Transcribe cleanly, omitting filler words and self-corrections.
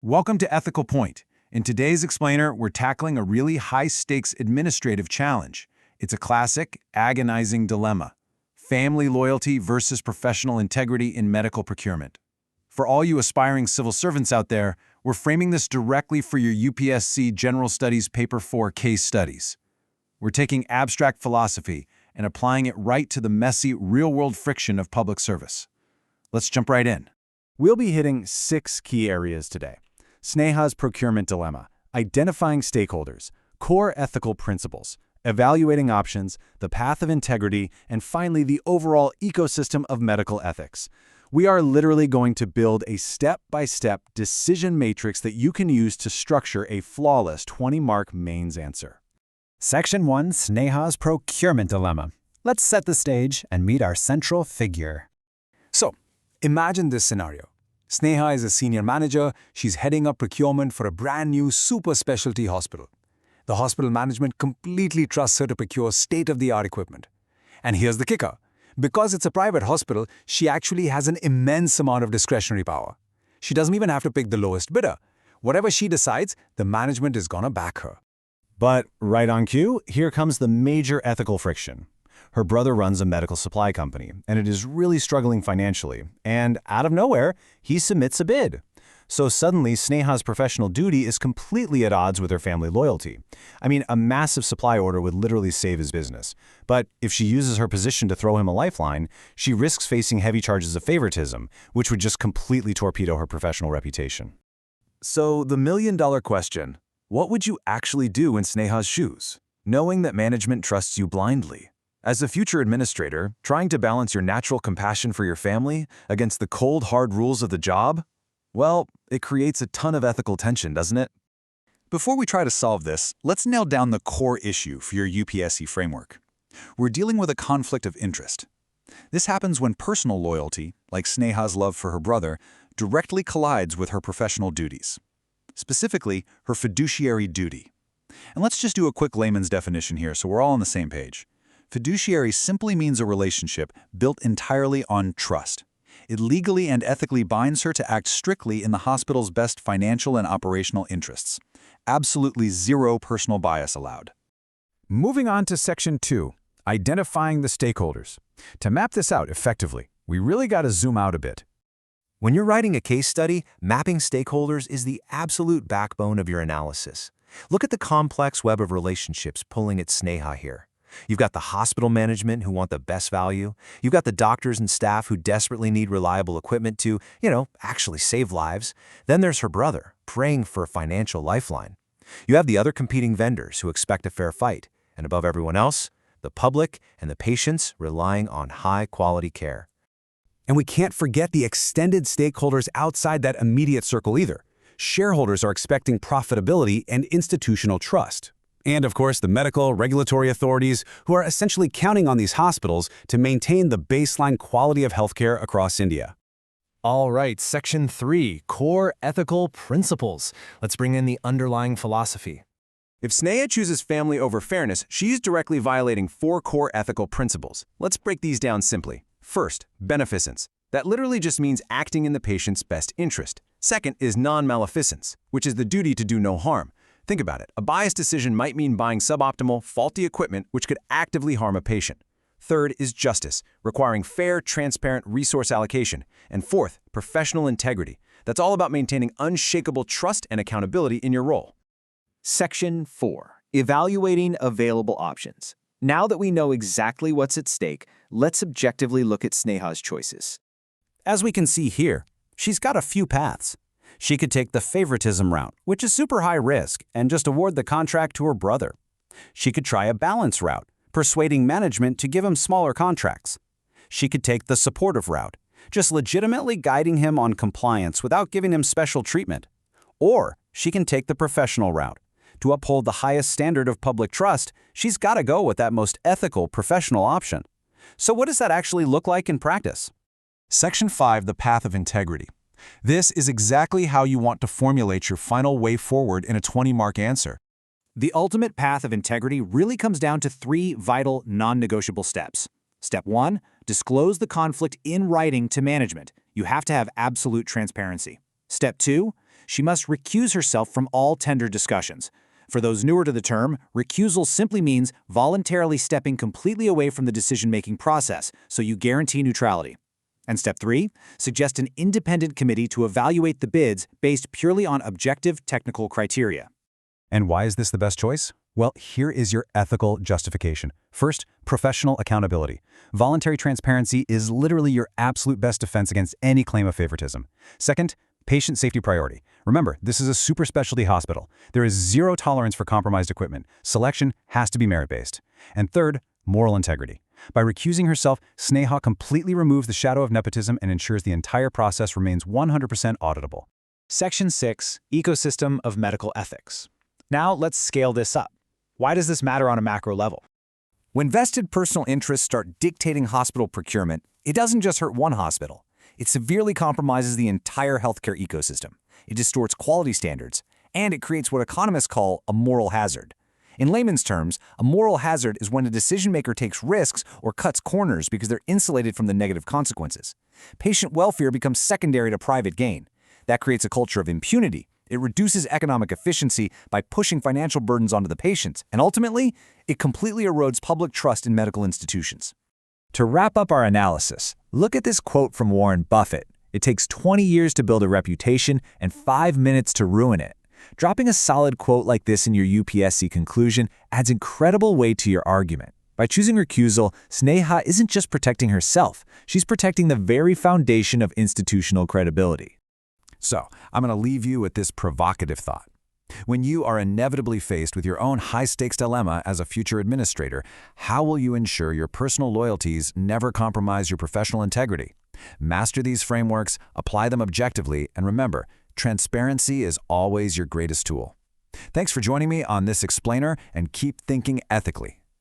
Welcome to Ethical Point. In today's explainer, we're tackling a really high-stakes administrative challenge. It's a classic, agonizing dilemma: family loyalty versus professional integrity in medical procurement. For all you aspiring civil servants out there, we're framing this directly for your UPSC General Studies Paper 4 case studies. We're taking abstract philosophy and applying it right to the messy, real-world friction of public service. Let's jump right in. We'll be hitting 6 key areas today: Sneha's procurement dilemma, identifying stakeholders, core ethical principles, evaluating options, the path of integrity, and finally the overall ecosystem of medical ethics. We are literally going to build a step-by-step decision matrix that you can use to structure a flawless 20-mark mains answer. Section 1, Sneha's procurement dilemma. Let's set the stage and meet our central figure. So, imagine this scenario. Sneha is a senior manager. She's heading up procurement for a brand new super specialty hospital. The hospital management completely trusts her to procure state-of-the-art equipment. And here's the kicker. Because it's a private hospital, she actually has an immense amount of discretionary power. She doesn't even have to pick the lowest bidder. Whatever she decides, the management is gonna back her. But right on cue, here comes the major ethical friction. Her brother runs a medical supply company, and it is really struggling financially. And out of nowhere, he submits a bid. So suddenly, Sneha's professional duty is completely at odds with her family loyalty. I mean, a massive supply order would literally save his business. But if she uses her position to throw him a lifeline, she risks facing heavy charges of favoritism, which would just completely torpedo her professional reputation. So the million-dollar question: what would you actually do in Sneha's shoes, knowing that management trusts you blindly? As a future administrator, trying to balance your natural compassion for your family against the cold, hard rules of the job? Well, it creates a ton of ethical tension, doesn't it? Before we try to solve this, let's nail down the core issue for your UPSC framework. We're dealing with a conflict of interest. This happens when personal loyalty, like Sneha's love for her brother, directly collides with her professional duties. Specifically, her fiduciary duty. And let's just do a quick layman's definition here so we're all on the same page. Fiduciary simply means a relationship built entirely on trust. It legally and ethically binds her to act strictly in the hospital's best financial and operational interests. Absolutely zero personal bias allowed. Moving on to Section 2, identifying the stakeholders. To map this out effectively, we really got to zoom out a bit. When you're writing a case study, mapping stakeholders is the absolute backbone of your analysis. Look at the complex web of relationships pulling at Sneha here. You've got the hospital management who want the best value. You've got the doctors and staff who desperately need reliable equipment to, actually save lives. Then there's her brother, praying for a financial lifeline. You have the other competing vendors who expect a fair fight. And above everyone else, the public and the patients relying on high-quality care. And we can't forget the extended stakeholders outside that immediate circle either. Shareholders are expecting profitability and institutional trust. And of course, the medical regulatory authorities who are essentially counting on these hospitals to maintain the baseline quality of healthcare across India. All right, Section 3, core ethical principles. Let's bring in the underlying philosophy. If Sneha chooses family over fairness, she's directly violating 4 core ethical principles. Let's break these down simply. First, beneficence. That literally just means acting in the patient's best interest. Second is non-maleficence, which is the duty to do no harm. Think about it. A biased decision might mean buying suboptimal, faulty equipment which could actively harm a patient. Third is justice, requiring fair, transparent resource allocation. And fourth, professional integrity. That's all about maintaining unshakable trust and accountability in your role. Section 4. Evaluating available options. Now that we know exactly what's at stake, let's objectively look at Sneha's choices. As we can see here, she's got a few paths. She could take the favoritism route, which is super high risk, and just award the contract to her brother. She could try a balance route, persuading management to give him smaller contracts. She could take the supportive route, just legitimately guiding him on compliance without giving him special treatment. Or she can take the professional route. To uphold the highest standard of public trust, she's got to go with that most ethical professional option. So what does that actually look like in practice? Section 5, the path of integrity. This is exactly how you want to formulate your final way forward in a 20-mark answer. The ultimate path of integrity really comes down to 3 vital, non-negotiable steps. Step 1, disclose the conflict in writing to management. You have to have absolute transparency. Step 2, she must recuse herself from all tender discussions. For those newer to the term, recusal simply means voluntarily stepping completely away from the decision-making process, so you guarantee neutrality. And step 3, suggest an independent committee to evaluate the bids based purely on objective technical criteria. And why is this the best choice? Well, here is your ethical justification. First, professional accountability. Voluntary transparency is literally your absolute best defense against any claim of favoritism. Second, patient safety priority. Remember, this is a super specialty hospital. There is zero tolerance for compromised equipment. Selection has to be merit-based. And third, moral integrity. By recusing herself, Sneha completely removes the shadow of nepotism and ensures the entire process remains 100% auditable. Section 6, Ecosystem of Medical Ethics. Now let's scale this up. Why does this matter on a macro level? When vested personal interests start dictating hospital procurement, it doesn't just hurt one hospital. It severely compromises the entire healthcare ecosystem. It distorts quality standards, and it creates what economists call a moral hazard. In layman's terms, a moral hazard is when a decision-maker takes risks or cuts corners because they're insulated from the negative consequences. Patient welfare becomes secondary to private gain. That creates a culture of impunity. It reduces economic efficiency by pushing financial burdens onto the patients, and ultimately, it completely erodes public trust in medical institutions. To wrap up our analysis, look at this quote from Warren Buffett. It takes 20 years to build a reputation and 5 minutes to ruin it. Dropping a solid quote like this in your UPSC conclusion adds incredible weight to your argument. By choosing recusal, Sneha isn't just protecting herself, she's protecting the very foundation of institutional credibility. So, I'm going to leave you with this provocative thought. When you are inevitably faced with your own high-stakes dilemma as a future administrator, how will you ensure your personal loyalties never compromise your professional integrity? Master these frameworks, apply them objectively, and remember, transparency is always your greatest tool. Thanks for joining me on this explainer, and keep thinking ethically.